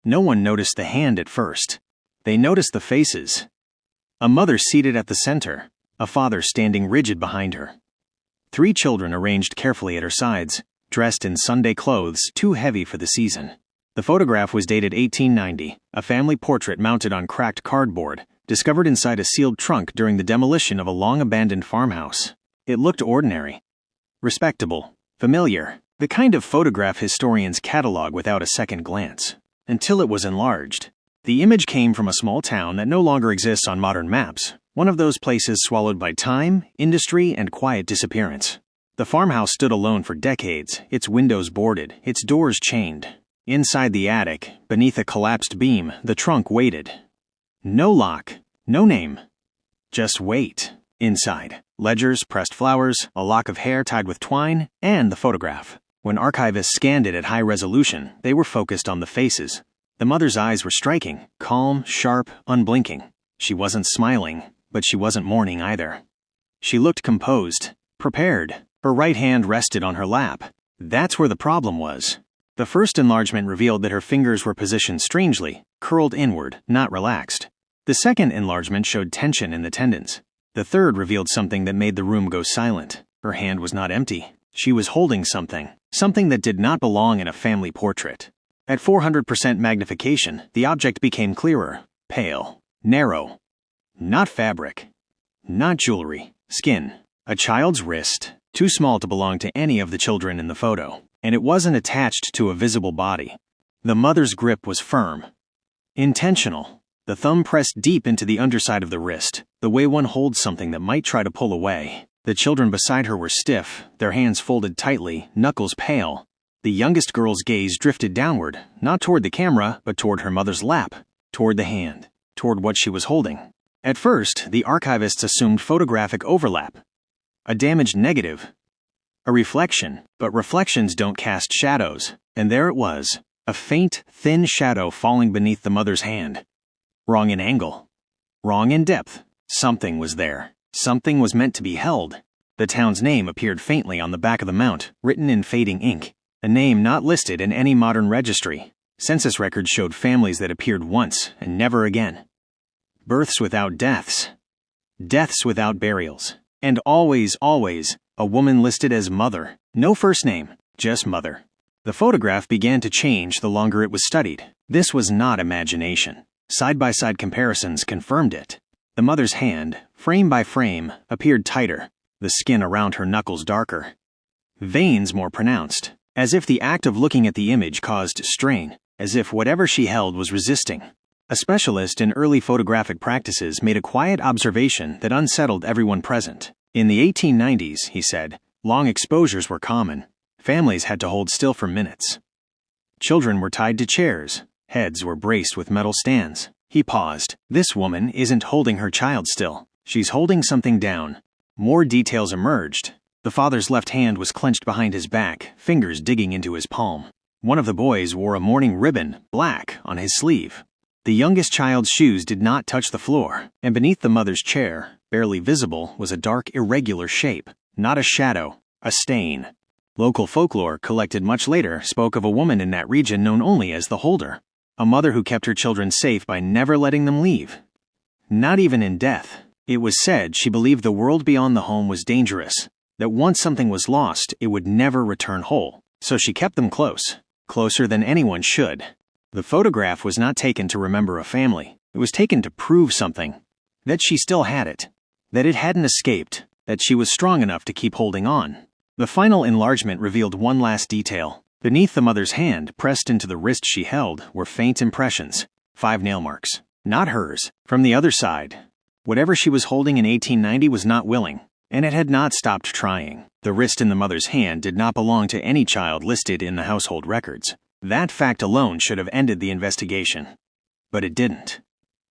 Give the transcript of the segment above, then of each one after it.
No one noticed the hand at first. They noticed the faces. A mother seated at the center, a father standing rigid behind her. 3 children arranged carefully at her sides, dressed in Sunday clothes too heavy for the season. The photograph was dated 1890, a family portrait mounted on cracked cardboard, discovered inside a sealed trunk during the demolition of a long-abandoned farmhouse. It looked ordinary, respectable, familiar, the kind of photograph historians catalog without a second glance, until it was enlarged. The image came from a small town that no longer exists on modern maps, one of those places swallowed by time, industry, and quiet disappearance. The farmhouse stood alone for decades, its windows boarded, its doors chained. Inside the attic, beneath a collapsed beam, the trunk waited. No lock, no name. Just wait. Inside, ledgers, pressed flowers, a lock of hair tied with twine, and the photograph. When archivists scanned it at high resolution, they were focused on the faces. The mother's eyes were striking, calm, sharp, unblinking. She wasn't smiling, but she wasn't mourning either. She looked composed, prepared. Her right hand rested on her lap. That's where the problem was. The first enlargement revealed that her fingers were positioned strangely, curled inward, not relaxed. The second enlargement showed tension in the tendons. The third revealed something that made the room go silent. Her hand was not empty. She was holding something that did not belong in a family portrait. At 400% magnification, the object became clearer, pale, narrow. Not fabric. Not jewelry. Skin. A child's wrist, too small to belong to any of the children in the photo. And it wasn't attached to a visible body. The mother's grip was firm. Intentional. The thumb pressed deep into the underside of the wrist, the way one holds something that might try to pull away. The children beside her were stiff, their hands folded tightly, knuckles pale. The youngest girl's gaze drifted downward, not toward the camera, but toward her mother's lap, toward the hand, toward what she was holding. At first, the archivists assumed photographic overlap. A damaged negative. A reflection, but reflections don't cast shadows. And there it was, a faint, thin shadow falling beneath the mother's hand. Wrong in angle. Wrong in depth. Something was there. Something was meant to be held. The town's name appeared faintly on the back of the mount, written in fading ink. A name not listed in any modern registry. Census records showed families that appeared once and never again. Births without deaths. Deaths without burials. And always, a woman listed as mother. No first name, just mother. The photograph began to change the longer it was studied. This was not imagination. Side-by-side comparisons confirmed it. The mother's hand, frame by frame, appeared tighter, the skin around her knuckles darker. Veins more pronounced, as if the act of looking at the image caused strain, as if whatever she held was resisting. A specialist in early photographic practices made a quiet observation that unsettled everyone present. In the 1890s, he said, long exposures were common. Families had to hold still for minutes. Children were tied to chairs. Heads were braced with metal stands. He paused. This woman isn't holding her child still. She's holding something down. More details emerged. The father's left hand was clenched behind his back, fingers digging into his palm. One of the boys wore a mourning ribbon, black, on his sleeve. The youngest child's shoes did not touch the floor, and beneath the mother's chair, barely visible, was a dark, irregular shape. Not a shadow, a stain. Local folklore, collected much later, spoke of a woman in that region known only as the holder. A mother who kept her children safe by never letting them leave. Not even in death. It was said she believed the world beyond the home was dangerous, that once something was lost, it would never return whole. So she kept them close, closer than anyone should. The photograph was not taken to remember a family. It was taken to prove something. That she still had it. That it hadn't escaped. That she was strong enough to keep holding on. The final enlargement revealed one last detail. Beneath the mother's hand, pressed into the wrist she held, were faint impressions. 5 nail marks. Not hers. From the other side. Whatever she was holding in 1890 was not willing, and it had not stopped trying. The wrist in the mother's hand did not belong to any child listed in the household records. That fact alone should have ended the investigation. But it didn't.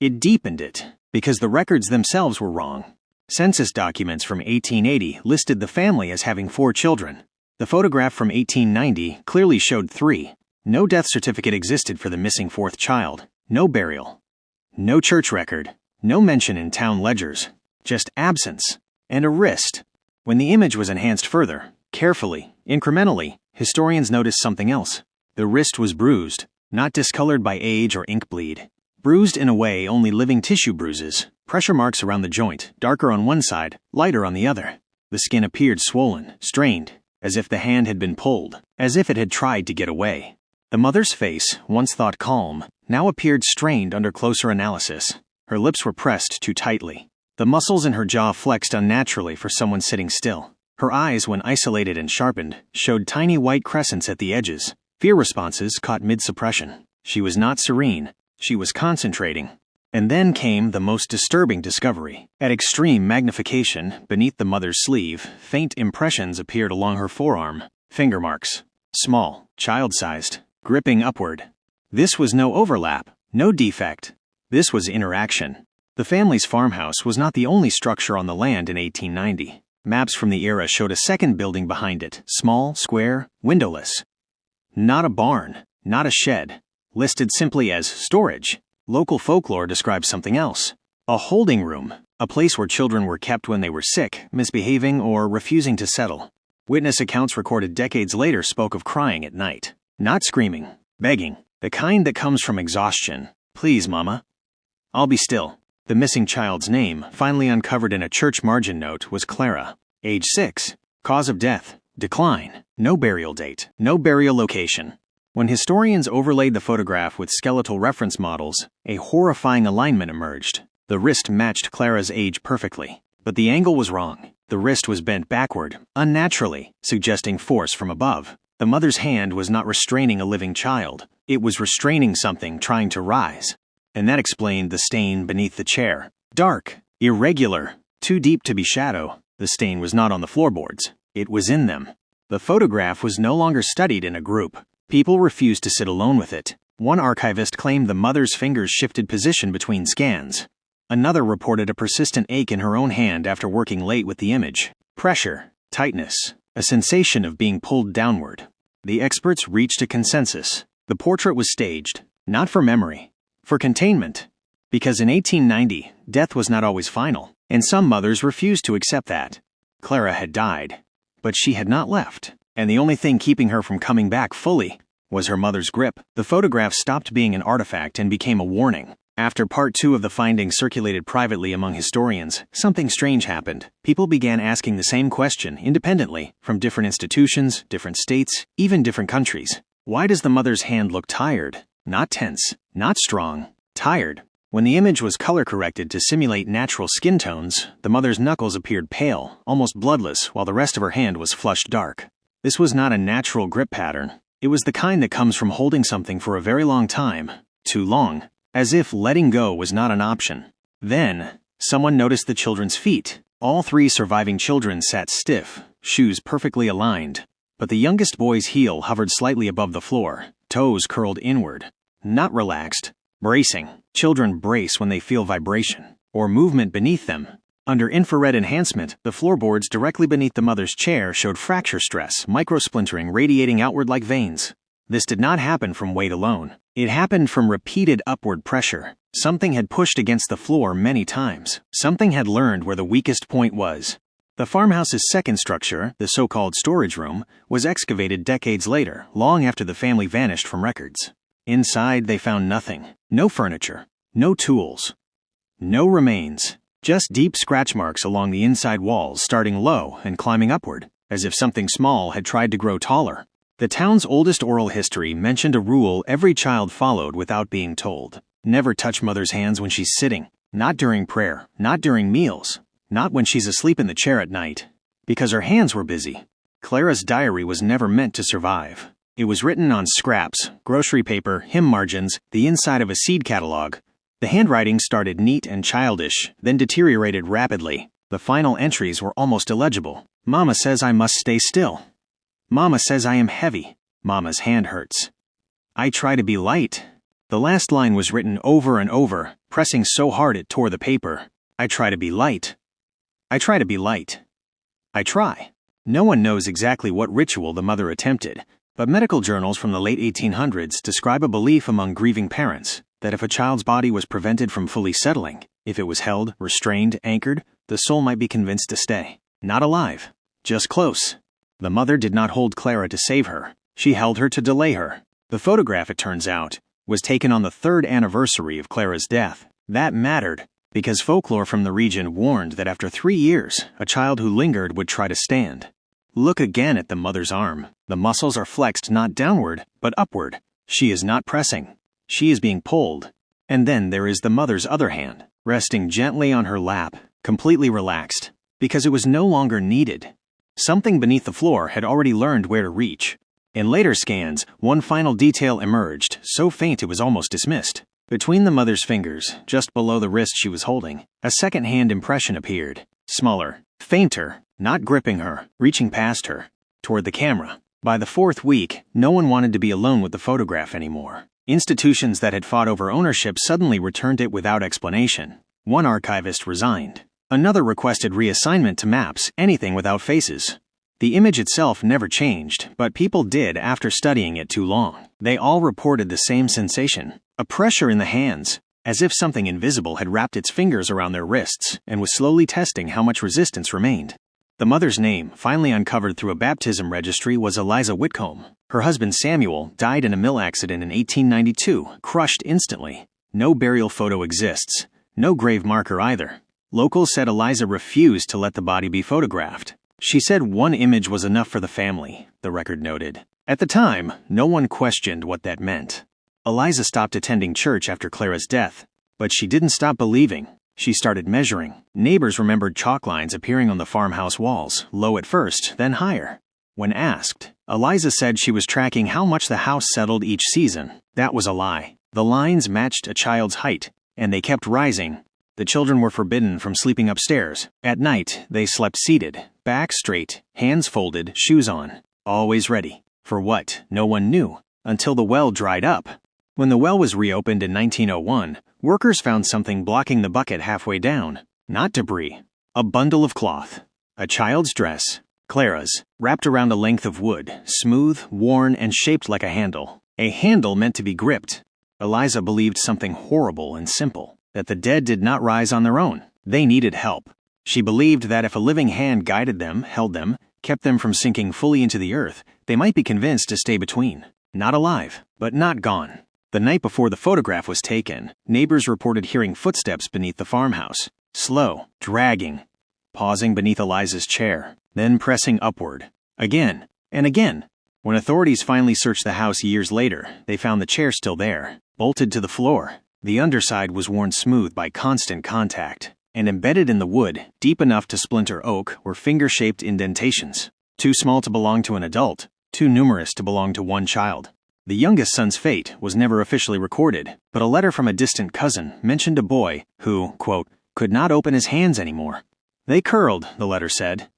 It deepened it, because the records themselves were wrong. Census documents from 1880 listed the family as having 4 children. The photograph from 1890 clearly showed 3. No death certificate existed for the missing 4th child. No burial. No church record. No mention in town ledgers. Just absence. And a wrist. When the image was enhanced further, carefully, incrementally, historians noticed something else. The wrist was bruised. not discolored by age or ink bleed. Bruised in a way only living tissue bruises, pressure marks around the joint, darker on one side, lighter on the other. The skin appeared swollen, strained, as if the hand had been pulled, as if it had tried to get away. The mother's face, once thought calm, now appeared strained under closer analysis. Her lips were pressed too tightly. The muscles in her jaw flexed unnaturally for someone sitting still. Her eyes, when isolated and sharpened, showed tiny white crescents at the edges. Fear responses caught mid-suppression. She was not serene. She was concentrating. And then came the most disturbing discovery. At extreme magnification, beneath the mother's sleeve, faint impressions appeared along her forearm. Finger marks. Small, child-sized, gripping upward. This was no overlap, no defect. This was interaction. The family's farmhouse was not the only structure on the land in 1890. Maps from the era showed a second building behind it, small, square, windowless. Not a barn, not a shed. Listed simply as storage. Local folklore describes something else. A holding room, a place where children were kept when they were sick, misbehaving, or refusing to settle. Witness accounts recorded decades later spoke of crying at night. Not screaming, begging, the kind that comes from exhaustion. Please, Mama. I'll be still. The missing child's name, finally uncovered in a church margin note, was Clara. Age 6. Cause of death, decline. No burial date, no burial location. When historians overlaid the photograph with skeletal reference models, a horrifying alignment emerged. The wrist matched Clara's age perfectly, but the angle was wrong. The wrist was bent backward, unnaturally, suggesting force from above. The mother's hand was not restraining a living child. It was restraining something trying to rise. And that explained the stain beneath the chair. Dark, irregular, too deep to be shadow. The stain was not on the floorboards. It was in them. The photograph was no longer studied in a group. People refused to sit alone with it. One archivist claimed the mother's fingers shifted position between scans. Another reported a persistent ache in her own hand after working late with the image. Pressure, tightness, a sensation of being pulled downward. The experts reached a consensus. The portrait was staged, not for memory, for containment. Because in 1890, death was not always final, and some mothers refused to accept that. Clara had died, but she had not left. And the only thing keeping her from coming back fully was her mother's grip. The photograph stopped being an artifact and became a warning. After part 2 of the findings circulated privately among historians, something strange happened. People began asking the same question independently from different institutions, different states, even different countries. Why does the mother's hand look tired? Not tense, not strong, tired. When the image was color-corrected to simulate natural skin tones, the mother's knuckles appeared pale, almost bloodless, while the rest of her hand was flushed dark. This was not a natural grip pattern. It was the kind that comes from holding something for a very long time, too long, as if letting go was not an option. Then, someone noticed the children's feet. All 3 surviving children sat stiff, shoes perfectly aligned. But the youngest boy's heel hovered slightly above the floor, toes curled inward. Not relaxed, bracing. Children brace when they feel vibration, or movement beneath them. Under infrared enhancement, the floorboards directly beneath the mother's chair showed fracture stress, microsplintering radiating outward like veins. This did not happen from weight alone. It happened from repeated upward pressure. Something had pushed against the floor many times. Something had learned where the weakest point was. The farmhouse's second structure, the so-called storage room, was excavated decades later, long after the family vanished from records. Inside, they found nothing. No furniture. No tools. No remains. Just deep scratch marks along the inside walls, starting low and climbing upward, as if something small had tried to grow taller. The town's oldest oral history mentioned a rule every child followed without being told. Never touch mother's hands when she's sitting. Not during prayer. Not during meals. Not when she's asleep in the chair at night. Because her hands were busy. Clara's diary was never meant to survive. It was written on scraps, grocery paper, hymn margins, the inside of a seed catalog. The handwriting started neat and childish, then deteriorated rapidly. The final entries were almost illegible. Mama says I must stay still. Mama says I am heavy. Mama's hand hurts. I try to be light. The last line was written over and over, pressing so hard it tore the paper. I try to be light. I try to be light. I try. No one knows exactly what ritual the mother attempted, but medical journals from the late 1800s describe a belief among grieving parents that if a child's body was prevented from fully settling, if it was held, restrained, anchored, the soul might be convinced to stay. Not alive, just close. The mother did not hold Clara to save her. She held her to delay her. The photograph, it turns out, was taken on the 3rd anniversary of Clara's death. That mattered, because folklore from the region warned that after 3 years, a child who lingered would try to stand. Look again at the mother's arm. The muscles are flexed not downward, but upward. She is not pressing. She is being pulled. And then there is the mother's other hand, resting gently on her lap, completely relaxed, because it was no longer needed. Something beneath the floor had already learned where to reach. In later scans, one final detail emerged, so faint it was almost dismissed. Between the mother's fingers, just below the wrist she was holding, a second-hand impression appeared. Smaller, fainter, not gripping her, reaching past her, toward the camera. By the 4th week, no one wanted to be alone with the photograph anymore. Institutions that had fought over ownership suddenly returned it without explanation. One archivist resigned. Another requested reassignment to maps, anything without faces. The image itself never changed, but people did after studying it too long. They all reported the same sensation, a pressure in the hands, as if something invisible had wrapped its fingers around their wrists and was slowly testing how much resistance remained. The mother's name, finally uncovered through a baptism registry, was Eliza Whitcomb. Her husband Samuel died in a mill accident in 1892, crushed instantly. No burial photo exists, no grave marker either. Locals said Eliza refused to let the body be photographed. She said one image was enough for the family, the record noted. At the time, no one questioned what that meant. Eliza stopped attending church after Clara's death, but she didn't stop believing. She started measuring. Neighbors remembered chalk lines appearing on the farmhouse walls, low at first, then higher. When asked, Eliza said she was tracking how much the house settled each season. That was a lie. The lines matched a child's height, and they kept rising. The children were forbidden from sleeping upstairs. At night, they slept seated, back straight, hands folded, shoes on, always ready. For what? No one knew, until the well dried up. When the well was reopened in 1901, workers found something blocking the bucket halfway down. Not debris. A bundle of cloth. A child's dress, Clara's, wrapped around a length of wood, smooth, worn, and shaped like a handle. A handle meant to be gripped. Eliza believed something horrible and simple, that the dead did not rise on their own. They needed help. She believed that if a living hand guided them, held them, kept them from sinking fully into the earth, they might be convinced to stay between. Not alive, but not gone. The night before the photograph was taken, neighbors reported hearing footsteps beneath the farmhouse. Slow, dragging, pausing beneath Eliza's chair, then pressing upward. Again, and again. When authorities finally searched the house years later, they found the chair still there, bolted to the floor. The underside was worn smooth by constant contact, and embedded in the wood, deep enough to splinter oak, were finger-shaped indentations. Too small to belong to an adult, too numerous to belong to one child. The youngest son's fate was never officially recorded, but a letter from a distant cousin mentioned a boy who, quote, could not open his hands anymore. They curled, the letter said,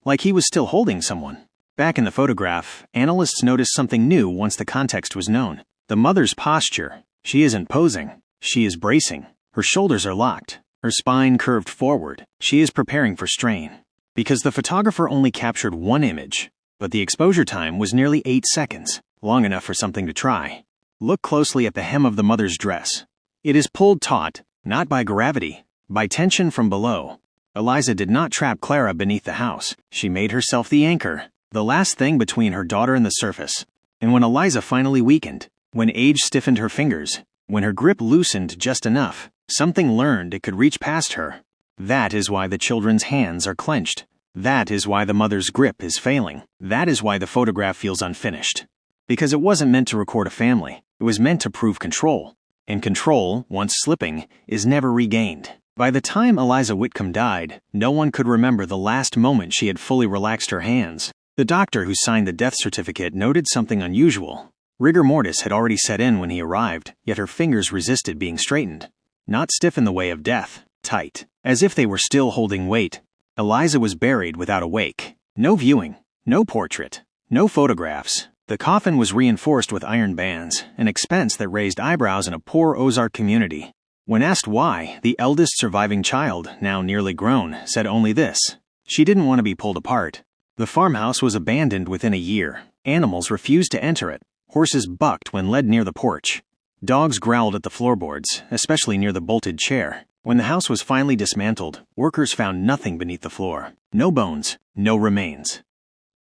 like he was still holding someone. Back in the photograph, analysts noticed something new once the context was known. The mother's posture. She isn't posing. She is bracing. Her shoulders are locked. Her spine curved forward. She is preparing for strain. Because the photographer only captured one image, but the exposure time was nearly 8 seconds. Long enough for something to try. Look closely at the hem of the mother's dress. It is pulled taut, not by gravity, by tension from below. Eliza did not trap Clara beneath the house. She made herself the anchor, the last thing between her daughter and the surface. And when Eliza finally weakened, when age stiffened her fingers, when her grip loosened just enough, something learned it could reach past her. That is why the children's hands are clenched. That is why the mother's grip is failing. That is why the photograph feels unfinished. Because it wasn't meant to record a family, it was meant to prove control. And control, once slipping, is never regained. By the time Eliza Whitcomb died, no one could remember the last moment she had fully relaxed her hands. The doctor who signed the death certificate noted something unusual. Rigor mortis had already set in when he arrived, yet her fingers resisted being straightened. Not stiff in the way of death, tight, as if they were still holding weight. Eliza was buried without a wake. No viewing, no portrait, no photographs. The coffin was reinforced with iron bands, an expense that raised eyebrows in a poor Ozark community. When asked why, the eldest surviving child, now nearly grown, said only this: she didn't want to be pulled apart. The farmhouse was abandoned within a year. Animals refused to enter it. Horses bucked when led near the porch. Dogs growled at the floorboards, especially near the bolted chair. When the house was finally dismantled, workers found nothing beneath the floor. No bones, no remains.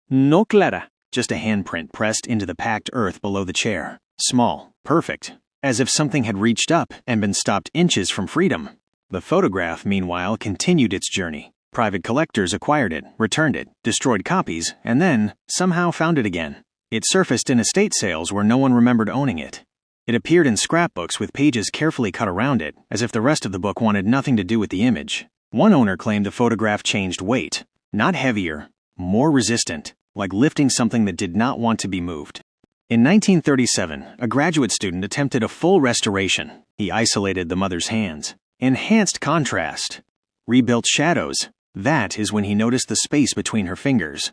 No Clara. Just a handprint pressed into the packed earth below the chair. Small, perfect, as if something had reached up and been stopped inches from freedom. The photograph, meanwhile, continued its journey. Private collectors acquired it, returned it, destroyed copies, and then, somehow found it again. It surfaced in estate sales where no one remembered owning it. It appeared in scrapbooks with pages carefully cut around it, as if the rest of the book wanted nothing to do with the image. One owner claimed the photograph changed weight. Not heavier, more resistant, like lifting something that did not want to be moved. In 1937, a graduate student attempted a full restoration. He isolated the mother's hands, enhanced contrast, rebuilt shadows. That is when he noticed the space between her fingers.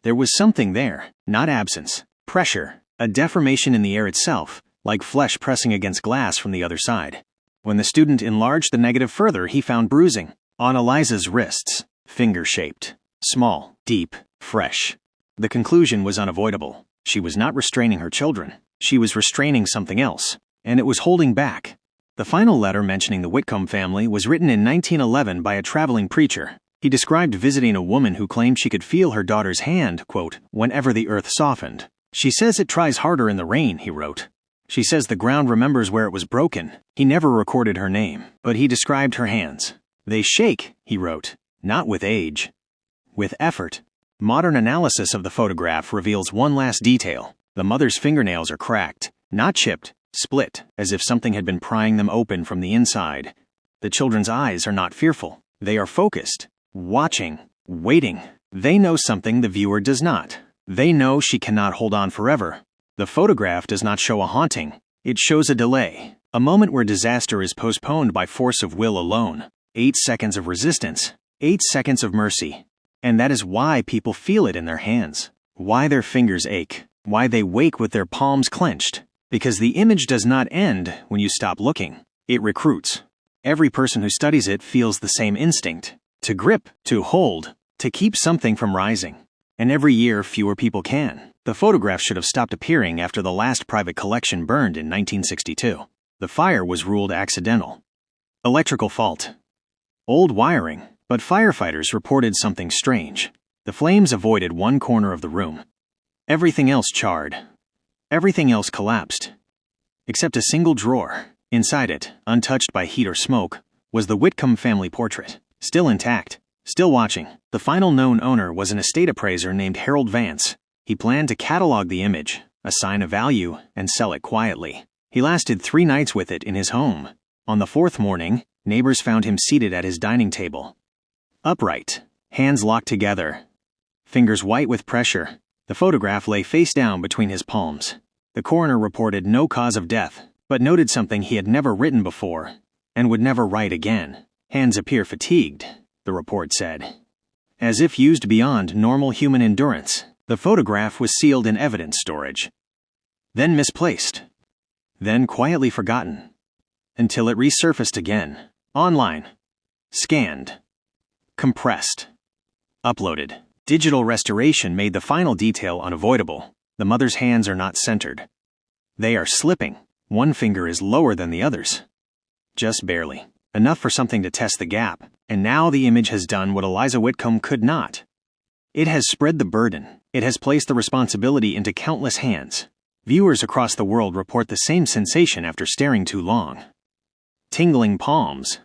There was something there, not absence, pressure, a deformation in the air itself, like flesh pressing against glass from the other side. When the student enlarged the negative further, he found bruising on Eliza's wrists, finger-shaped, small, deep, fresh. The conclusion was unavoidable. She was not restraining her children. She was restraining something else, and it was holding back. The final letter mentioning the Whitcomb family was written in 1911 by a traveling preacher. He described visiting a woman who claimed she could feel her daughter's hand, quote, whenever the earth softened. She says it tries harder in the rain, he wrote. She says the ground remembers where it was broken. He never recorded her name, but he described her hands. They shake, he wrote, not with age, with effort. Modern analysis of the photograph reveals one last detail. The mother's fingernails are cracked, not chipped, split, as if something had been prying them open from the inside. The children's eyes are not fearful. They are focused, watching, waiting. They know something the viewer does not. They know she cannot hold on forever. The photograph does not show a haunting. It shows a delay, a moment where disaster is postponed by force of will alone. 8 seconds of resistance, 8 seconds of mercy. And that is why people feel it in their hands, why their fingers ache, why they wake with their palms clenched. Because the image does not end when you stop looking. It recruits. Every person who studies it feels the same instinct. To grip, to hold, to keep something from rising. And every year, fewer people can. The photograph should have stopped appearing after the last private collection burned in 1962. The fire was ruled accidental. Electrical fault. Old wiring, but firefighters reported something strange. The flames avoided one corner of the room. Everything else charred. Everything else collapsed. Except a single drawer. Inside it, untouched by heat or smoke, was the Whitcomb family portrait. Still intact. Still watching. The final known owner was an estate appraiser named Harold Vance. He planned to catalog the image, assign a value, and sell it quietly. He lasted 3 nights with it in his home. On the 4th morning, neighbors found him seated at his dining table. Upright, hands locked together, fingers white with pressure. The photograph lay face down between his palms. The coroner reported no cause of death, but noted something he had never written before, and would never write again. Hands appear fatigued, the report said. As if used beyond normal human endurance, the photograph was sealed in evidence storage. Then misplaced. Then quietly forgotten. Until it resurfaced again. Online. Scanned. Compressed. Uploaded. Digital restoration made the final detail unavoidable. The mother's hands are not centered. They are slipping. One finger is lower than the others. Just barely. Enough for something to test the gap. And now the image has done what Eliza Whitcomb could not. It has spread the burden. It has placed the responsibility into countless hands. Viewers across the world report the same sensation after staring too long. Tingling palms.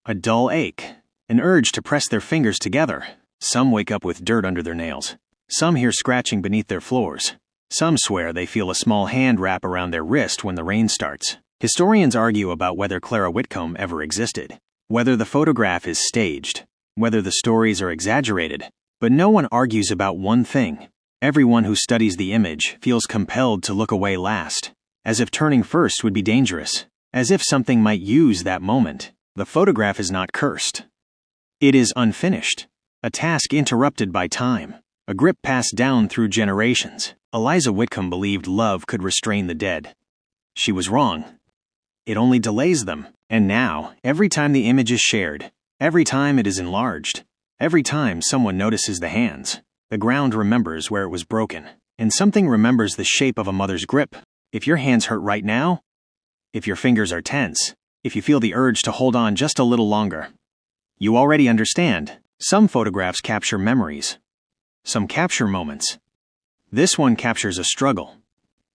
A dull ache. An urge to press their fingers together. Some wake up with dirt under their nails. Some hear scratching beneath their floors. Some swear they feel a small hand wrap around their wrist when the rain starts. Historians argue about whether Clara Whitcomb ever existed, whether the photograph is staged, whether the stories are exaggerated, but no one argues about one thing. Everyone who studies the image feels compelled to look away last, as if turning first would be dangerous, as if something might use that moment. The photograph is not cursed. It is unfinished, a task interrupted by time, a grip passed down through generations. Eliza Whitcomb believed love could restrain the dead. She was wrong. It only delays them. And now, every time the image is shared, every time it is enlarged, every time someone notices the hands, the ground remembers where it was broken, and something remembers the shape of a mother's grip. If your hands hurt right now, if your fingers are tense, if you feel the urge to hold on just a little longer, you already understand. Some photographs capture memories. Some capture moments. This one captures a struggle.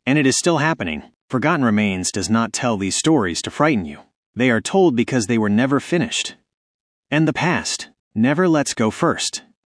And it is still happening. Forgotten Remains does not tell these stories to frighten you. They are told because they were never finished. And the past never lets go first.